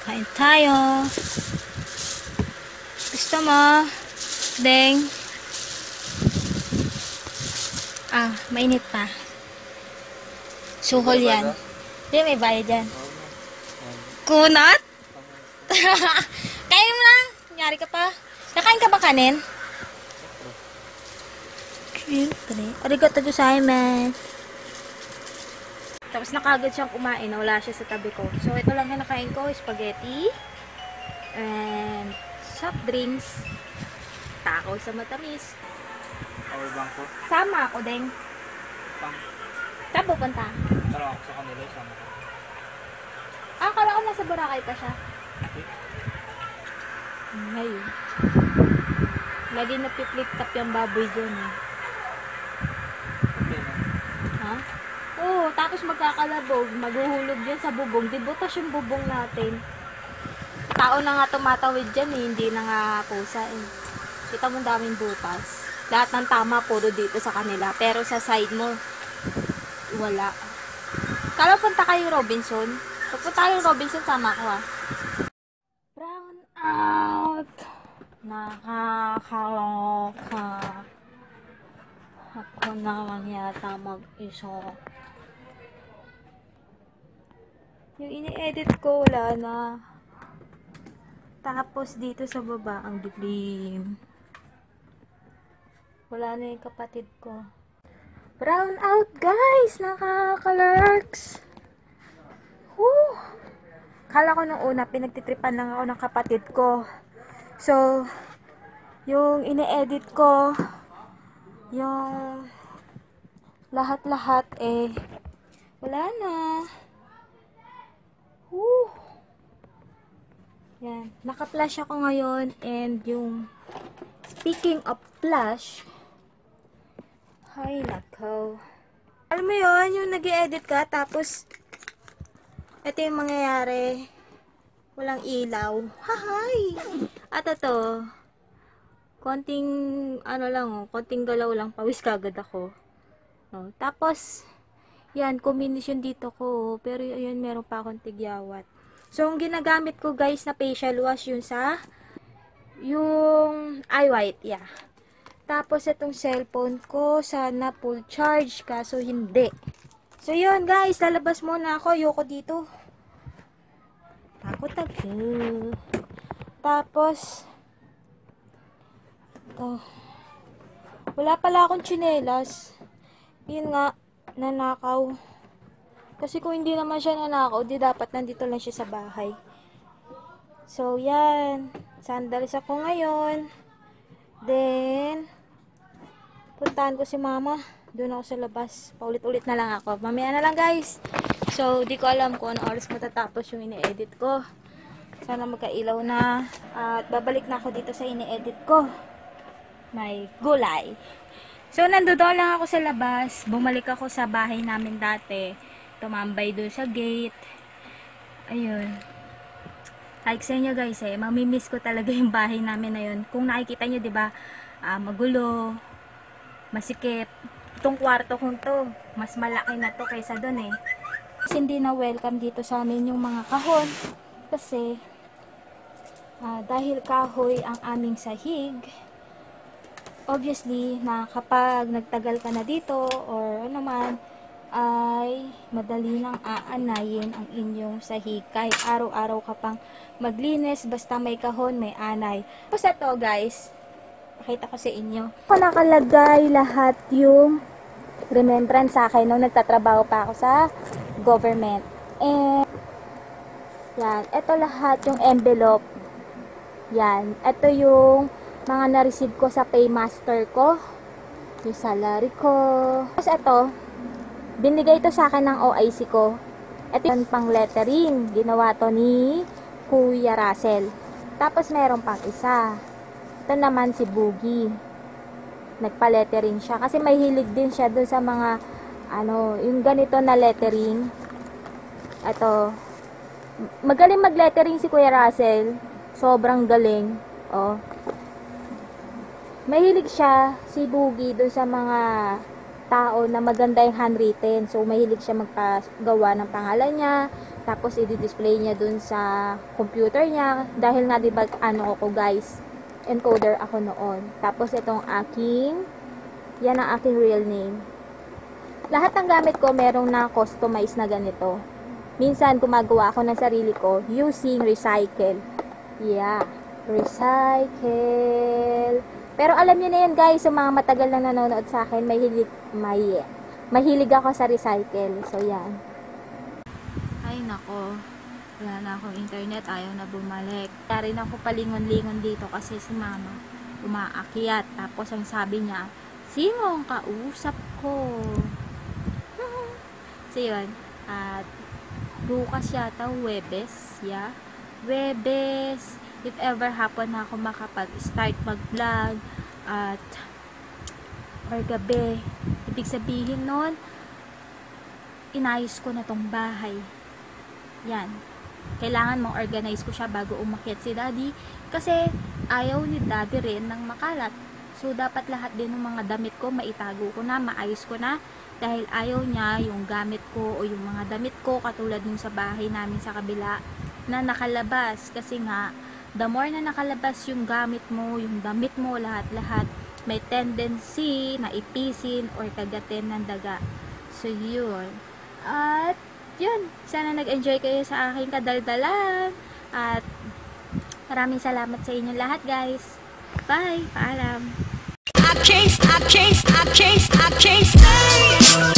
Kain tayo. Gusto mo? Deng. Mainit pa. Suhol yan. Hindi, may bayad yan. Kunat? Kain mo na. Nangyari ka pa. Nakain ka ba kanin? Siyempre. Arigato gozaimasu. Tapos nakagad siyang kumain. Wala siya sa tabi ko. So, ito lang yung nakain ko. Spaghetti. And soft drinks. Takaw sa matamis. Bangko? Sama ako, Deng. Saan pupunta? Tara ako sa kanila, sama ko. Akala ko nasa Boracay pa siya. Ngayon. Lagi napiplit tap yung baboy dyan eh. Okay na. Ha? Oo, tapos magkakalabog. Maghuhulog dyan sa bubong. Di butas yung bubong natin. Tao na nga tumatawid dyan eh. Hindi na nga pusa eh. Kita mo daming butas. Lahat ng tama puro dito sa kanila. Pero sa side mo, wala. Kala punta kayo Robinson? Pupunta kayo Robinson, sama ko ha. Brown out. Nakakaloka. Ako naman yata mag-isa. Yung ini-edit ko, wala na. Tapos dito sa baba, ang dilim. Wala na yung kapatid ko. Brown out, guys! Nakaka-lurks! Woo! Kala ko nung una, pinagtitripan lang ako ng kapatid ko. So, yung ini-edit ko, yung lahat-lahat eh, wala na. Woo! Yan. Naka-flash ako ngayon and yung speaking of flash, ay nakaw. Alam mo yun, yung nag-i-edit ka tapos ito yung mangyayari. Walang ilaw. Hahay! At ito, konting ano lang, konting galaw lang, pawis kagad ako. No? Tapos, yan, combination dito ko. Pero yun, meron pa akong tigyawat. So, ang ginagamit ko guys na facial wash yun sa yung eye white, yeah. Tapos, itong cellphone ko, sana full charge, kaso hindi. So, yun guys, lalabas muna ako. Ayoko dito. Takot ako. Tapos, ito. Wala pala akong tsinelas. Yun nga, nanakaw. Kasi kung hindi naman siya nanakaw, di dapat nandito lang siya sa bahay. So, yan. Sandals ako ngayon. Then, puntahan ko si mama. Doon ako sa labas. Paulit-ulit na lang ako. Mamaya na lang guys. So, di ko alam kung ano oras matatapos yung ini-edit ko. Sana magkailaw na. At babalik na ako dito sa ini-edit ko. May gulay. So, nandoon lang ako sa labas. Bumalik ako sa bahay namin dati. Tumambay doon sa gate. Ayun. Like sa inyo guys eh, mamimiss ko talaga yung bahay namin na yun. Kung nakikita nyo, di ba, magulo, masikip. Itong kwarto kong to, mas malaki na to kaysa doon eh. Kasi hindi na welcome dito sa amin yung mga kahon. Kasi, dahil kahoy ang aming sahig, obviously, na kapag nagtagal ka na dito, or ano man, ay madali nang aanayin ang inyong sahig. Kahit araw-araw ka pang maglinis, basta may kahon, may anay. Tapos ito guys, pakita ko sa inyo. Ako nakalagay lahat yung remembrance sa akin nung nagtatrabaho pa ako sa government. And, yan. Ito lahat yung envelope. Yan. Ito yung mga na-receive ko sa paymaster ko. Yung salary ko. Tapos ito, binigay ito sa akin ng OIC ko. Ito yung pang lettering. Ginawa to ni Kuya Russell. Tapos meron pang isa. Ito naman si Boogie. Nagpa-lettering siya. Kasi may hilig din siya dun sa mga, yung ganito na lettering. Ito. Magaling mag-lettering si Kuya Russell. Sobrang galing. Oh. Mahilig siya, si Boogie, dun sa mga tao na maganda yung handwritten. So, mahilig siya magpagawa ng pangalan niya. Tapos, i-display niya dun sa computer niya. Dahil nga, diba, ano ako guys, encoder ako noon. Tapos, itong yan ang aking real name. Lahat ng gamit ko, merong na customize na ganito. Minsan, gumagawa ako ng sarili ko using recycle. Yeah, recycle. Pero alam niyo na yan guys, yung mga matagal na nanonood sa akin, mahilig ako sa recycle. So, yan. Ay, nako. Wala na akong internet, ayaw na bumalik. Kaya rin ako palingon-lingon dito kasi si mama umaakyat. Tapos ang sabi niya, sino ang kausap ko? So, yun. At bukas yata, Webes. Yeah. Webes. If ever happen na ako makapag-start mag-vlog at or gabi, ibig sabihin nun, inayos ko na tong bahay. Yan. Kailangan mong organize ko siya bago umakyat si daddy kasi ayaw ni daddy rin ng makalat. So, dapat lahat din ng mga damit ko maitago ko na, maayos ko na dahil ayaw niya yung gamit ko o yung mga damit ko katulad nung sa bahay namin sa kabila na nakalabas kasi nga the more na nakalabas yung gamit mo, yung damit mo, lahat-lahat, may tendency na ipisin or kagatin ng daga. So, yun. At, yun. Sana nag-enjoy kayo sa aking kadaldalan. At, maraming salamat sa inyo lahat, guys. Bye! Paalam! I can't stay.